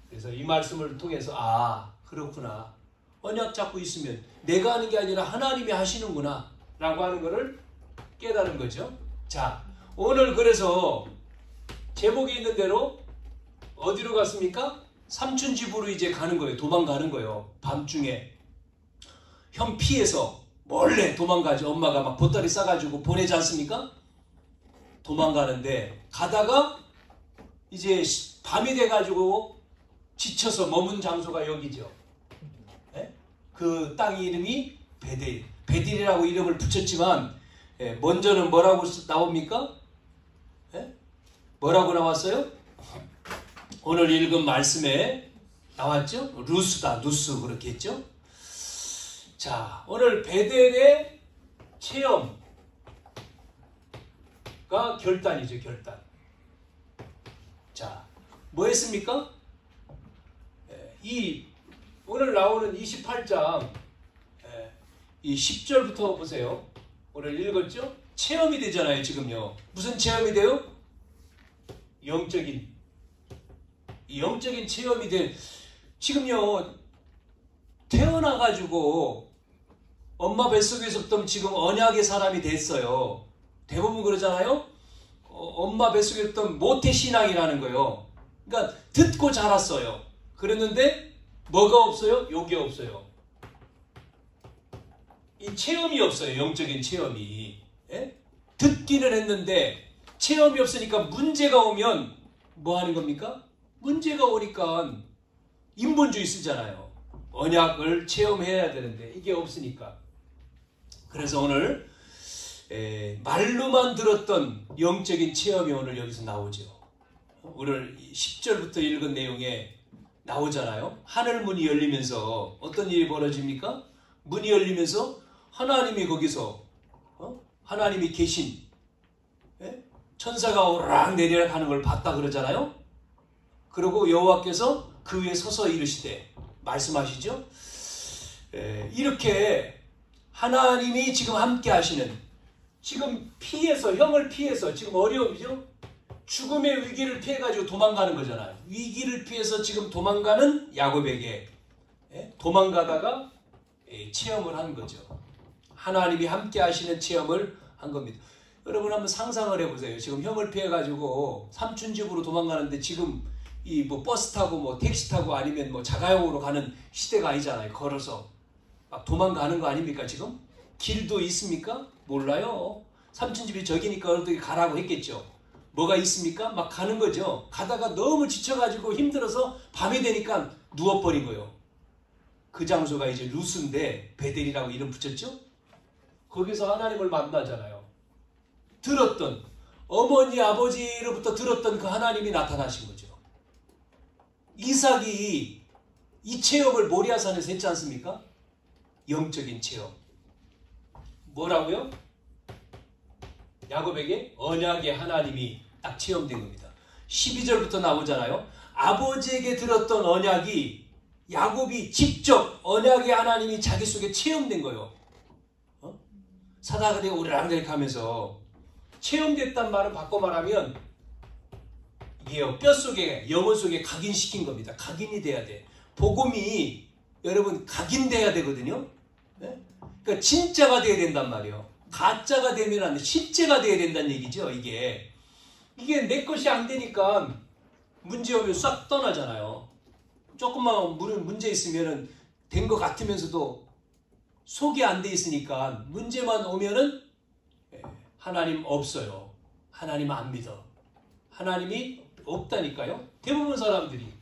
그래서 이 말씀을 통해서 아 그렇구나. 언약 잡고 있으면 내가 하는 게 아니라 하나님이 하시는구나 라고 하는 것을 깨달은 거죠. 자, 오늘 그래서 제목에 있는 대로 어디로 갔습니까? 삼촌 집으로 이제 가는 거예요. 도망가는 거예요. 밤중에 형 피해서 몰래 도망가죠. 엄마가 막 보따리 싸가지고 보내지 않습니까? 도망가는데 가다가 이제 밤이 돼가지고 지쳐서 머문 장소가 여기죠. 네? 그 땅 이름이 베델. 베델이라고 이름을 붙였지만 먼저는 뭐라고 나옵니까? 네? 뭐라고 나왔어요? 오늘 읽은 말씀에 나왔죠? 루스다. 루스 그렇게 했죠? 자, 오늘 베델의 체험가 결단이죠. 결단. 자, 뭐 했습니까? 이 오늘 나오는 28장 이 10절부터 보세요. 오늘 읽었죠? 체험이 되잖아요. 지금요. 무슨 체험이 돼요? 영적인 체험이 돼. 지금요 태어나가지고 엄마 뱃속에서부터 지금 언약의 사람이 됐어요. 대부분 그러잖아요. 엄마 뱃속에서부터 모태신앙이라는 거예요. 그러니까 듣고 자랐어요. 그랬는데 뭐가 없어요? 요게 없어요. 이 체험이 없어요. 영적인 체험이. 예? 듣기는 했는데 체험이 없으니까 문제가 오면 뭐 하는 겁니까? 문제가 오니까 인본주의 쓰잖아요. 언약을 체험해야 되는데 이게 없으니까. 그래서 오늘 말로만 들었던 영적인 체험이 오늘 여기서 나오죠. 오늘 10절부터 읽은 내용에 나오잖아요. 하늘 문이 열리면서 어떤 일이 벌어집니까? 문이 열리면서 하나님이 거기서 하나님이 계신 천사가 오르락 내리락 하는 걸 봤다 그러잖아요. 그리고 여호와께서 그 위에 서서 이르시되 말씀하시죠. 이렇게 하나님이 지금 함께 하시는 지금 피해서 형을 피해서 지금 어려움이죠. 죽음의 위기를 피해가지고 도망가는 거잖아요. 위기를 피해서 지금 도망가는 야곱에게 도망가다가 체험을 한 거죠. 하나님이 함께 하시는 체험을 한 겁니다. 여러분 한번 상상을 해보세요. 지금 형을 피해가지고 삼촌 집으로 도망가는데 지금 이 뭐 버스 타고 뭐 택시 타고 아니면 뭐 자가용으로 가는 시대가 아니잖아요. 걸어서 막 도망가는 거 아닙니까 지금? 길도 있습니까? 몰라요. 삼촌 집이 저기니까 어떻게 가라고 했겠죠. 뭐가 있습니까? 막 가는 거죠. 가다가 너무 지쳐가지고 힘들어서 밤이 되니까 누워버린 거예요. 그 장소가 이제 루스인데 베델이라고 이름 붙였죠. 거기서 하나님을 만나잖아요. 들었던 어머니 아버지로부터 들었던 그 하나님이 나타나신 거죠. 이삭이 이 체험을 모리아산에서 했지 않습니까? 영적인 체험. 뭐라고요? 야곱에게 언약의 하나님이 딱 체험된 겁니다. 12절부터 나오잖아요. 아버지에게 들었던 언약이 야곱이 직접 언약의 하나님이 자기 속에 체험된 거예요. 사다가 되고 오르락내리락 하면서 체험됐단 말을 바꿔 말하면 이게요, 뼛속에 영혼 속에 각인시킨 겁니다. 각인이 돼야 돼. 복음이 여러분 각인돼야 되거든요. 네? 그러니까 진짜가 돼야 된단 말이에요. 가짜가 되면 안 돼. 실제가 돼야 된다는 얘기죠. 이게 내 것이 안 되니까 문제 오면 싹 떠나잖아요. 조금만 문제 있으면은 된 것 같으면서도 속이 안 돼 있으니까 문제만 오면은 하나님 없어요. 하나님 안 믿어. 하나님이 없다니까요. 대부분 사람들이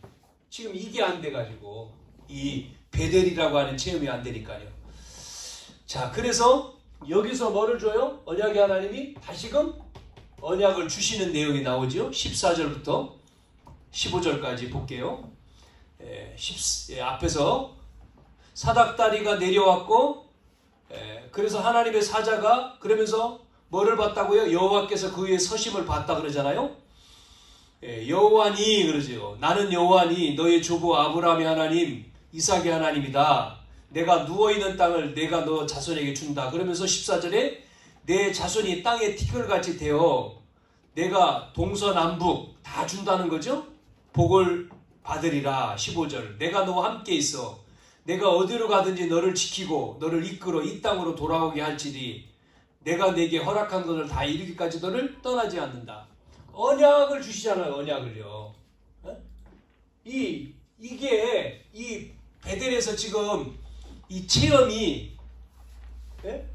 지금 이게 안 돼가지고 이 베델이라고 하는 체험이 안 되니까요. 자, 그래서 여기서 뭐를 줘요? 언약의 하나님이 다시금 언약을 주시는 내용이 나오죠. 14절부터 15절까지 볼게요. 앞에서 사닥다리가 내려왔고, 그래서 하나님의 사자가 그러면서 뭐를 봤다고요? 여호와께서 그 위에 서심을 봤다 그러잖아요. 여호와니 그러죠. 나는 여호와니 너의 조부 아브라함의 하나님, 이삭의 하나님이다. 내가 누워있는 땅을 내가 너 자손에게 준다. 그러면서 14절에 내 자손이 땅에 티끌같이 되어 내가 동서남북 다 준다는 거죠. 복을 받으리라. 15절 내가 너와 함께 있어. 내가 어디로 가든지 너를 지키고 너를 이끌어 이 땅으로 돌아오게 할지니 내가 내게 허락한 것을 다 이루기까지 너를 떠나지 않는다. 언약을 주시잖아요. 언약을요. 이게 이 베델에서 지금 이 체험이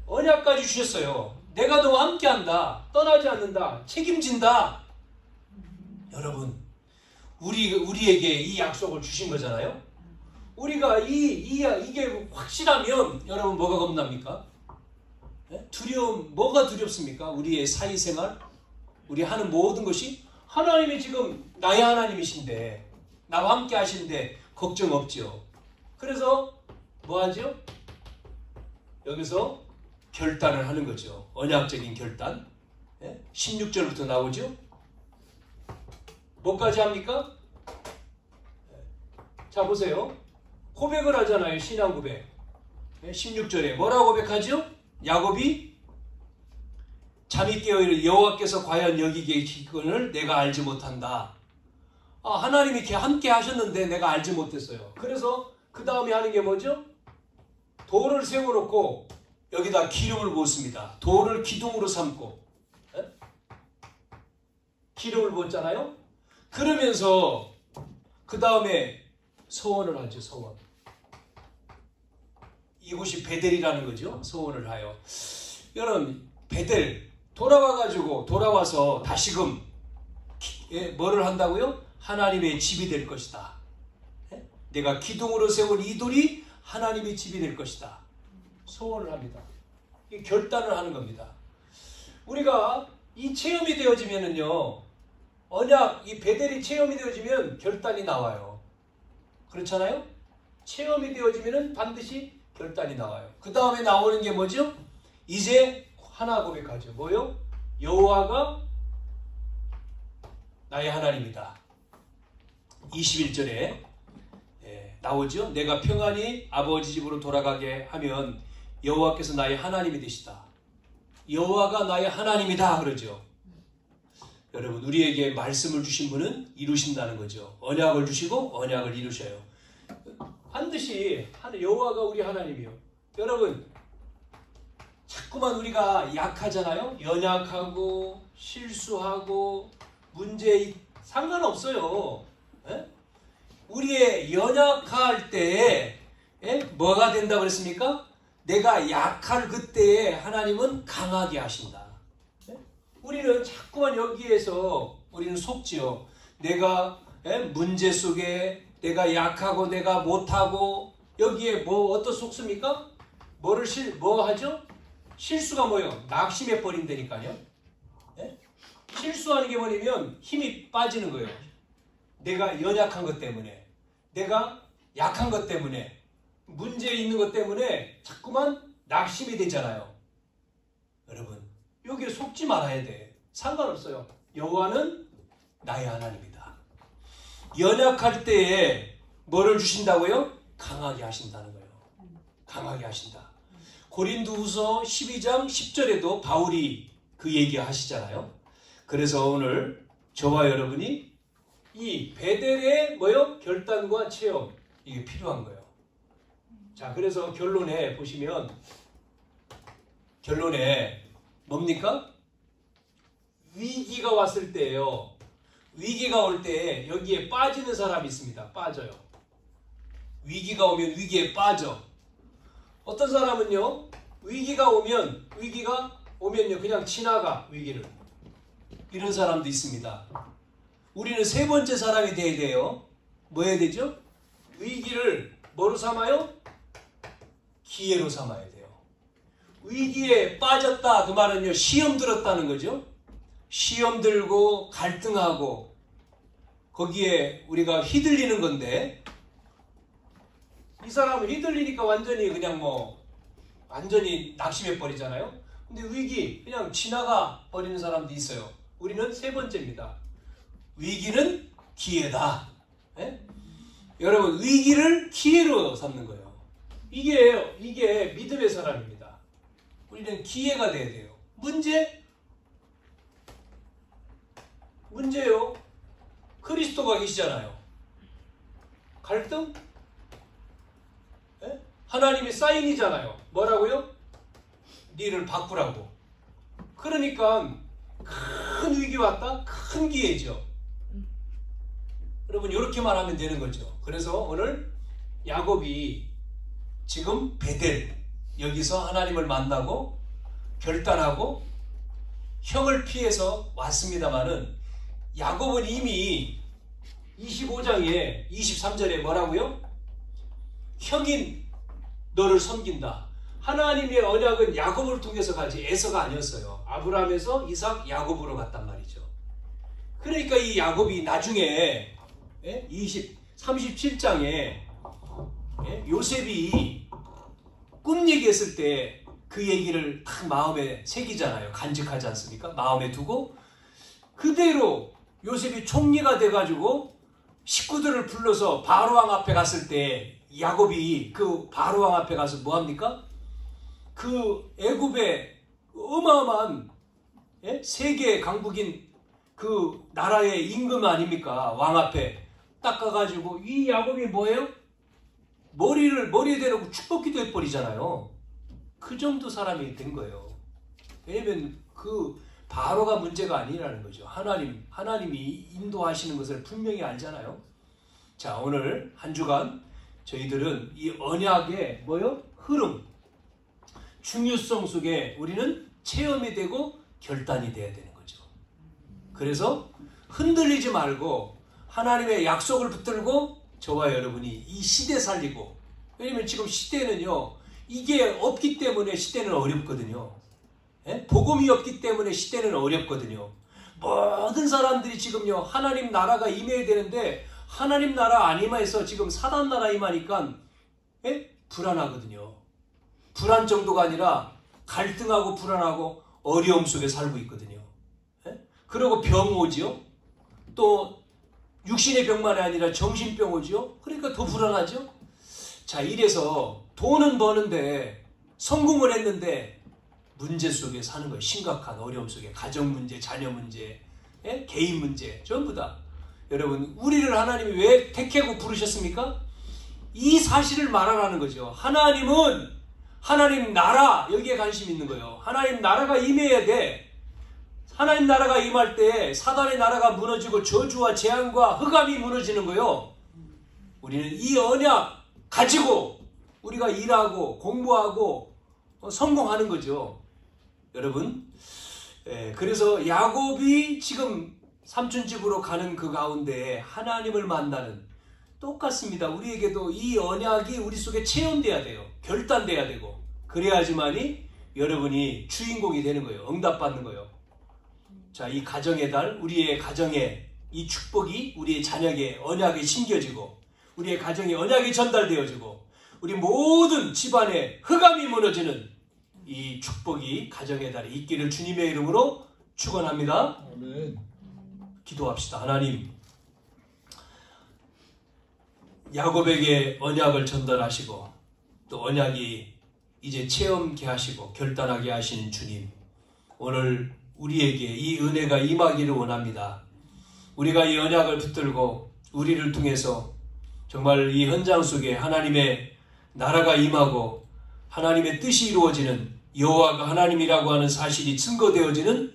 언약까지 주셨어요. 내가 너와 함께한다. 떠나지 않는다. 책임진다. 여러분, 우리에게 이 약속을 주신 거잖아요. 우리가 이게 확실하면 여러분 뭐가 겁납니까? 두려움, 뭐가 두렵습니까? 우리의 사회생활, 우리 하는 모든 것이 하나님이 지금 나의 하나님이신데 나와 함께 하시는데 걱정 없죠. 그래서 뭐 하죠? 여기서 결단을 하는 거죠. 언약적인 결단. 16절부터 나오죠. 뭐까지 합니까? 자, 보세요. 고백을 하잖아요. 신앙 고백. 16절에 뭐라고 고백하죠? 야곱이 잠이 깨어이를 여호와께서 과연 여기 계시건을 내가 알지 못한다. 하나님이 함께 하셨는데 내가 알지 못했어요. 그래서 그 다음에 하는 게 뭐죠? 돌을 세워놓고 여기다 기름을 붓습니다. 돌을 기둥으로 삼고 기름을 붓잖아요. 그러면서 그 다음에 서원을 하죠. 서원. 이곳이 베델이라는 거죠. 서원을 하여. 여러분, 베델 돌아와서 다시금 뭐를 한다고요? 하나님의 집이 될 것이다. 내가 기둥으로 세운 이 돌이 하나님의 집이 될 것이다. 소원을 합니다. 이 결단을 하는 겁니다. 우리가 이 체험이 되어지면은요, 언약, 이 베델이 체험이 되어지면 결단이 나와요. 그렇잖아요? 체험이 되어지면은 반드시 결단이 나와요. 그 다음에 나오는 게 뭐죠? 이제 하나 고백하죠. 뭐요? 여호와가 나의 하나님이다. 21절에 나오죠. 내가 평안히 아버지 집으로 돌아가게 하면 여호와께서 나의 하나님이 되시다. 여호와가 나의 하나님이다 그러죠. 여러분, 우리에게 말씀을 주신 분은 이루신다는 거죠. 언약을 주시고 언약을 이루셔요. 반드시 여호와가 우리 하나님이요. 여러분, 자꾸만 우리가 약하잖아요. 연약하고 실수하고 문제 상관없어요. 우리의 연약할 때에 뭐가 된다고 그랬습니까? 내가 약할 그때에 하나님은 강하게 하신다. 우리는 자꾸만 여기에서 우리는 속지요. 내가 문제 속에 내가 약하고 내가 못하고 여기에 어떤 속습니까? 뭐 하죠? 실수가 뭐예요? 낙심해 버린다니까요. 실수하는 게 뭐냐면 힘이 빠지는 거예요. 내가 연약한 것 때문에, 내가 약한 것 때문에, 문제 있는 것 때문에 자꾸만 낙심이 되잖아요. 여러분, 여기에 속지 말아야 돼. 상관없어요. 여호와는 나의 하나님이다. 연약할 때에 뭐를 주신다고요? 강하게 하신다는 거예요. 강하게 하신다. 고린도후서 12장 10절에도 바울이 그 얘기 하시잖아요. 그래서 오늘 저와 여러분이 이 베델의 결단과 체험, 이게 필요한 거예요. 자, 그래서 결론에 보시면 결론에 뭡니까? 위기가 왔을 때예요. 위기가 올 때 여기에 빠지는 사람이 있습니다. 빠져요. 위기가 오면 위기에 빠져. 어떤 사람은요, 위기가 오면요 그냥 지나가, 위기를. 이런 사람도 있습니다. 우리는 세 번째 사람이 돼야 돼요. 뭐 해야 되죠? 위기를 뭐로 삼아요? 기회로 삼아야 돼요. 위기에 빠졌다 그 말은요, 시험 들었다는 거죠. 시험 들고 갈등하고 거기에 우리가 휘둘리는 건데, 이 사람은 휘둘리니까 완전히 그냥 완전히 낙심해 버리잖아요. 근데 위기 그냥 지나가 버리는 사람도 있어요. 우리는 세 번째입니다. 위기는 기회다. 예? 여러분, 위기를 기회로 삼는 거예요. 이게 믿음의 사람입니다. 우리는 기회가 돼야 돼요. 문제요. 그리스도가 계시잖아요. 갈등? 예? 하나님의 사인이잖아요. 뭐라고요? 니를 바꾸라고. 그러니까 큰 위기 왔다? 큰 기회죠. 여러분, 이렇게 말하면 되는 거죠. 그래서 오늘 야곱이 지금 베델, 여기서 하나님을 만나고 결단하고 형을 피해서 왔습니다마는, 야곱은 이미 25장에 23절에 뭐라고요? 형인 너를 섬긴다. 하나님의 언약은 야곱을 통해서 가지 에서가 아니었어요. 아브라함에서 이삭, 야곱으로 갔단 말이죠. 그러니까 이 야곱이 나중에 37장에 요셉이 꿈 얘기했을 때 그 얘기를 딱 마음에 새기잖아요. 간직하지 않습니까? 마음에 두고 그대로 요셉이 총리가 돼가지고 식구들을 불러서 바로왕 앞에 갔을 때, 야곱이 그 바로왕 앞에 가서 뭐합니까? 그 애굽의 어마어마한 세계 강국인 그 나라의 임금 아닙니까? 왕 앞에 딱 가가지고 이 야곱이 뭐예요? 머리에 대놓고 축복기도 해버리잖아요. 그 정도 사람이 된 거예요. 왜냐면 그 바로가 문제가 아니라는 거죠. 하나님이 인도하시는 것을 분명히 알잖아요. 자, 오늘 한 주간 저희들은 이 언약의 흐름, 중요성 속에 우리는 체험이 되고 결단이 돼야 되는 거죠. 그래서 흔들리지 말고 하나님의 약속을 붙들고 저와 여러분이 이 시대 살리고, 왜냐면 지금 시대는요, 이게 없기 때문에 시대는 어렵거든요. 복음이 없기 때문에 시대는 어렵거든요. 모든 사람들이 지금요, 하나님 나라가 임해야 되는데 하나님 나라 안 임해서 지금 사단 나라 임하니까 불안하거든요. 불안 정도가 아니라 갈등하고 불안하고 어려움 속에 살고 있거든요. 그리고 병 오지요. 또 육신의 병만이 아니라 정신병 오지요. 그러니까 더 불안하죠. 자, 이래서 돈은 버는데 성공을 했는데 문제 속에 사는 거예요. 심각한 어려움 속에. 가정 문제, 자녀 문제, 개인 문제, 전부 다. 여러분, 우리를 하나님이 왜 택하고 부르셨습니까? 이 사실을 말하라는 거죠. 하나님은 하나님 나라, 여기에 관심 있는 거예요. 하나님 나라가 임해야 돼. 하나님 나라가 임할 때 사단의 나라가 무너지고 저주와 재앙과 흑암이 무너지는 거예요. 우리는 이 언약 가지고 우리가 일하고 공부하고 성공하는 거죠. 여러분, 그래서 야곱이 지금 삼촌집으로 가는 그 가운데 하나님을 만나는, 똑같습니다. 우리에게도 이 언약이 우리 속에 체험돼야 돼요. 결단돼야 되고, 그래야지만이 여러분이 주인공이 되는 거예요. 응답받는 거예요. 자, 이 가정의 달, 우리의 가정에 이 축복이 우리의 자녀에게 언약이 심겨지고, 우리의 가정에 언약이 전달되어지고, 우리 모든 집안에 흑암이 무너지는 이 축복이 가정의 달에 있기를 주님의 이름으로 축원합니다. 아멘. 기도합시다. 하나님, 야곱에게 언약을 전달하시고 또 언약이 이제 체험케 하시고 결단하게 하신 주님, 오늘 우리에게 이 은혜가 임하기를 원합니다. 우리가 이 언약을 붙들고 우리를 통해서 정말 이 현장 속에 하나님의 나라가 임하고 하나님의 뜻이 이루어지는 여호와가 하나님이라고 하는 사실이 증거되어지는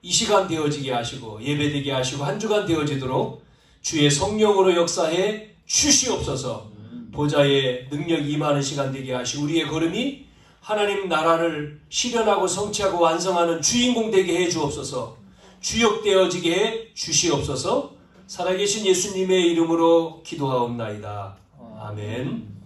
이 시간 되어지게 하시고 예배되게 하시고 한 주간 되어지도록 주의 성령으로 역사해 주시옵소서. 보좌의 능력이 임하는 시간 되게 하시고 우리의 걸음이 하나님 나라를 실현하고 성취하고 완성하는 주인공 되게 해 주옵소서. 주역되어지게 해 주시옵소서. 살아계신 예수님의 이름으로 기도하옵나이다. 아멘.